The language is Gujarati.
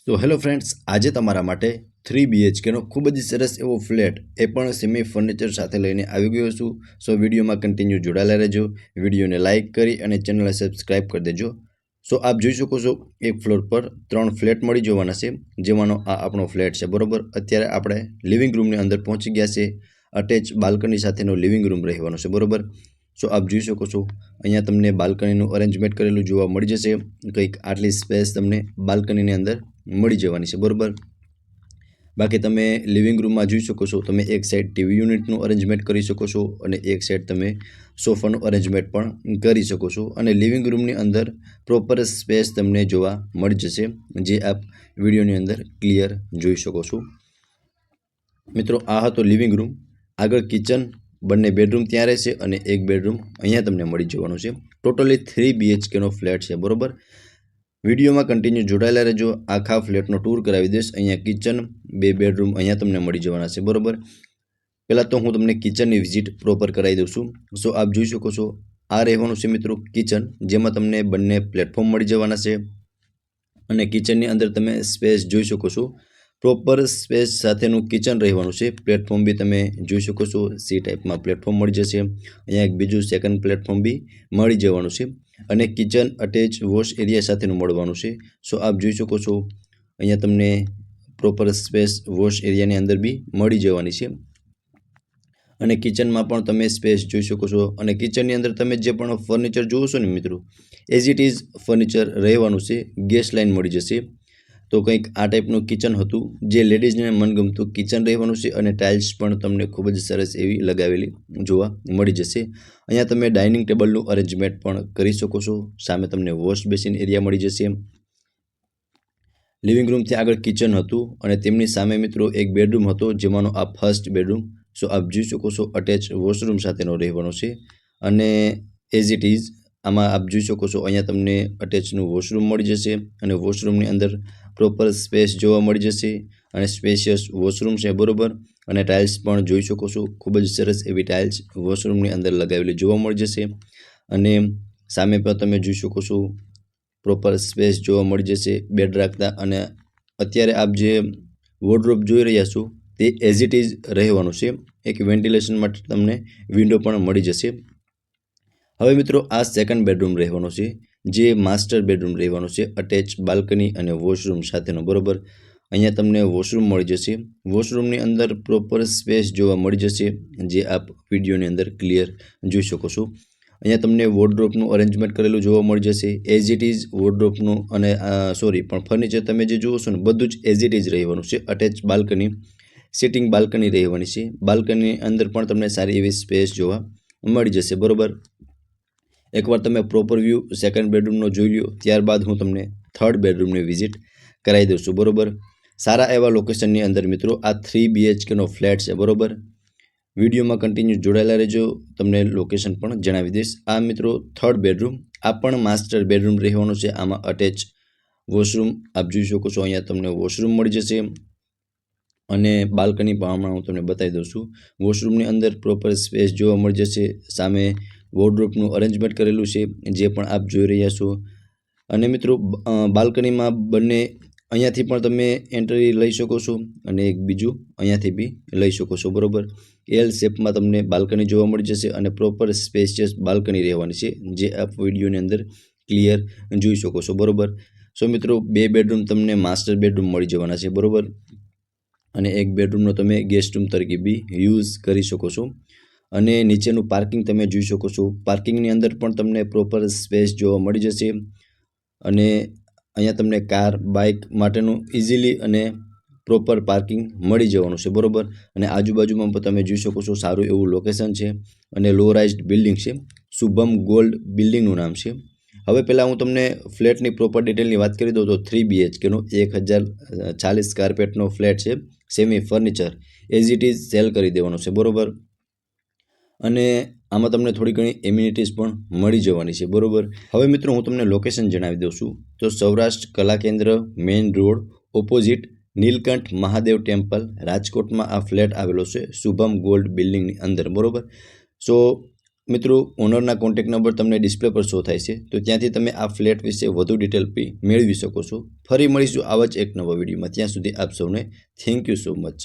તો હેલો ફ્રેન્ડ્સ, આજે તમારા માટે 3 BHKનો ખૂબ જ સરસ એવો ફ્લેટ એ પણ સેમી ફર્નિચર સાથે લઈને આવી ગયો છું. સો વિડીયોમાં કન્ટિન્યુ જોડાયેલા રહેજો, વિડીયોને લાઇક કરી અને ચેનલને સબસ્ક્રાઇબ કરી દેજો. સો આપ જોઈ શકો છો એક ફ્લોર પર 3 ફ્લેટ મળી જવાના છે, જેમાંનો આ આપણો ફ્લેટ છે. બરોબર, અત્યારે આપણે લિવિંગ રૂમની અંદર પહોંચી ગયા છે. અટેચ બાલ્કની સાથેનો લિવિંગ રૂમ રહેવાનો છે. બરોબર, સો આપ જોઈ શકો છો અહીંયા તમને બાલ્કનીનું અરેન્જમેન્ટ કરેલું જોવા મળી જશે. કંઈક આટલી સ્પેસ તમને બાલ્કનીની અંદર મળી જવાની છે. બરોબર, બાકી તમે લિવિંગ રૂમમાં જોઈ શકો છો, તમે એક સાઈડ ટીવી યુનિટનું અરેન્જમેન્ટ કરી શકો છો અને એક સાઈડ તમે સોફાનું અરેન્જમેન્ટ પણ કરી શકો છો. અને લિવિંગ રૂમની અંદર પ્રોપર સ્પેસ તમને જોવા મળી જશે, જે આપ વિડીયોની અંદર ક્લિયર જોઈ શકો છો. મિત્રો, આ હતો લિવિંગ રૂમ. આગળ કિચન, બંને બેડરૂમ ત્યાં રહેશે અને એક બેડરૂમ અહીંયા તમને મળી જવાનું છે. ટોટલી 3 BHKનો ફ્લેટ છે. બરોબર, વિડીયોમાં કન્ટિન્યુ જોડાયેલા રહેજો. આખા ફ્લેટનો ટૂર કરાવી દઈશ. અહીંયા કિચન, 2 બેડરૂમ અહીંયા તમને મળી જવાના છે. બરોબર, પહેલાં તો હું તમને કિચનની વિઝિટ પ્રોપર કરાવી દઉં છું. સો આપ જોઈ શકો છો આ રહેવાનું છે મિત્રો કિચન, જેમાં તમને બંને પ્લેટફોર્મ મળી જવાના છે. અને કિચનની અંદર તમે સ્પેસ જોઈ શકો છો, પ્રોપર સ્પેસ સાથેનું કિચન રહેવાનું છે. પ્લેટફોર્મ બી તમે જોઈ શકો છો, સી ટાઈપમાં પ્લેટફોર્મ મળી જશે. અહીંયા એક બીજું સેકન્ડ પ્લેટફોર્મ બી મળી જવાનું છે. અને કિચન અટેચ વોશ એરિયા સાથેનું મળવાનું છે. સો આપ જોઈ શકો છો અહીંયા તમને પ્રોપર સ્પેસ વોશ એરિયાની અંદર બી મળી જવાની છે. અને કિચનમાં પણ તમે સ્પેસ જોઈ શકો છો. અને કિચનની અંદર તમે જે પણ ફર્નિચર જુઓ છો ને મિત્રો, એઝ ઇટ ઇઝ ફર્નિચર રહેવાનું છે. ગેસ લાઇન મળી જશે. તો કંઈક આ ટાઈપનું કિચન હતું, જે લેડીઝને મનગમતું કિચન રહેવાનું છે. અને ટાઇલ્સ પણ તમને ખૂબ જ સરસ એવી લગાવેલી જોવા મળી જશે. અહીંયા તમે ડાઇનિંગ ટેબલનું અરેન્જમેન્ટ પણ કરી શકો છો. સામે તમને વોશ બેસિન એરિયા મળી જશે. લિવિંગ રૂમથી આગળ કિચન હતું અને તેમની સામે મિત્રો એક બેડરૂમ હતો, જેમાંનો આ ફર્સ્ટ બેડરૂમ. સો આપ જોઈ શકો છો અટેચ વોશરૂમ સાથેનો રહેવાનો છે. અને એઝ ઇટ ઇઝ આમાં આપ જોઈ શકો છો અહીંયા તમને અટેચનું વોશરૂમ મળી જશે. અને વોશરૂમની અંદર પ્રોપર સ્પેસ જોવા મળી જશે અને સ્પેશિયસ વોશરૂમ છે. બરોબર, અને ટાઇલ્સ પણ જોઈ શકો છો, ખૂબ જ સરસ એવી ટાઇલ્સ વોશરૂમની અંદર લગાવેલી જોવા મળી જશે. અને સામે પણ તમે જોઈ શકો છો પ્રોપર સ્પેસ જોવા મળી જશે બેડ રાખતા. અને અત્યારે આપ જે વોર્ડરોબ જોઈ રહ્યા છો તે એઝ ઇટ ઇઝ રહેવાનું છે. એક વેન્ટિલેશન માટે તમને વિન્ડો પણ મળી જશે. હવે મિત્રો આ સેકન્ડ બેડરૂમ રહેવાનો છે, જે માસ્ટર બેડરૂમ રહેવાનો છે, અટેચ બાલ્કની અને વોશરૂમ સાથેનો. બરોબર, અહીંયા તમને વોશરૂમ મળી જશે. વોશરૂમની અંદર પ્રોપર સ્પેસ જોવા મળી જશે, જે આપ વિડીયોની અંદર ક્લિયર જોઈ શકો છો. અહીંયા તમને વોર્ડરોબનું અરેન્જમેન્ટ કરેલું જોવા મળી જશે, એઝ ઇટ ઇઝ વોર્ડરોબનું. અને પણ ફર્નિચર તમે જે જુઓ છો ને, બધું જ એઝ ઇટ ઇઝ રહેવાનું છે. અટેચ બાલ્કની, સિટિંગ બાલ્કની રહેવાની છે. બાલ્કની અંદર પણ તમને સારી એવી સ્પેસ જોવા મળી જશે. બરોબર, એકવાર તમે પ્રોપર વ્યૂ સેકન્ડ બેડરૂમનો જોઈ લો, ત્યારબાદ હું તમને થર્ડ બેડરૂમની વિઝિટ કરાવી દઉં છું. બરોબર, સારા એવા લોકેશનની અંદર મિત્રો આ 3 BHKનો ફ્લેટ છે. બરોબર, વિડીયોમાં કન્ટિન્યુ જોડાયેલા રહેજો, તમને લોકેશન પણ જણાવી દઈશ. આ મિત્રો થર્ડ બેડરૂમ, આ પણ માસ્ટર બેડરૂમ રહેવાનું છે. આમાં અટેચ વોશરૂમ આપ જોઈ શકો છો, અહીંયા તમને વોશરૂમ મળી જશે. અને બાલ્કની પણ હું તમને બતાવી દઉં છું. વોશરૂમની અંદર પ્રોપર સ્પેસ જોવા મળી જશે. સામે વોર્ડરોબનું અરેન્જમેન્ટ કરેલું છે, જે પણ આપ જોઈ રહ્યા છો. અને મિત્રો બાલ્કનીમાં બંને અહીંયાથી પણ તમે એન્ટ્રી લઈ શકો છો અને એક બીજું અહીંયાથી બી લઈ શકો છો. બરોબર, એલ શેપમાં તમને બાલ્કની જોવા મળી જશે અને પ્રોપર સ્પેશિયસ બાલ્કની રહેવાની છે, જે આપ વિડીયોની અંદર ક્લિયર જોઈ શકો છો. બરોબર, સો મિત્રો 2 બેડરૂમ તમને માસ્ટર બેડરૂમ મળી જવાના છે. બરોબર, અને એક બેડરૂમનો તમે ગેસ્ટ રૂમ તરીકે બી યુઝ કરી શકો છો. અને નીચેનું પાર્કિંગ તમે જોઈ શકો છો. પાર્કિંગની અંદર પણ તમને પ્રોપર સ્પેસ જોવા મળી જશે. અને અહીંયા તમને કાર, બાઇક માટેનું ઇઝીલી અને પ્રોપર પાર્કિંગ મળી જવાનું છે. બરોબર, અને આજુબાજુમાં પણ તમે જોઈ શકો છો સારું એવું લોકેશન છે અને લો રાઇઝડ બિલ્ડિંગ છે. શુભમ ગોલ્ડ બિલ્ડિંગનું નામ છે. હવે પહેલાં હું તમને ફ્લેટની પ્રોપર ડિટેલની વાત કરી દઉં તો 3 BHKનો 1040 સ્ક્વેર ફ્લેટ છે, semi furniture, as it is cell કરી દેવાનો છે. બરોબર, અને આમાં તમને થોડી ઘણી એમ્યુનિટીઝ પણ મળી જવાની છે. બરોબર, હવે મિત્રો હું તમને લોકેશન જણાવી દઉં છું. તો Saurashtra Kala Kendra, main road opposite Nilkanth Mahadev temple, રાજકોટમાં આ ફ્લેટ આવેલો છે, શુભમ ગોલ્ડ બિલ્ડિંગની અંદર. બરોબર, સો મિત્રો ઓનરના કોન્ટેક્ટ નંબર તમને ડિસ્પ્લે પર શો થાય છે, તો ત્યાંથી તમે આ ફ્લેટ વિશે વધુ ડિટેલ મેળવી શકો છો. ફરી મળીશું આવા જ એક નવા વિડીયોમાં. ત્યાં સુધી આપ સૌને થેન્ક યુ સો મચ.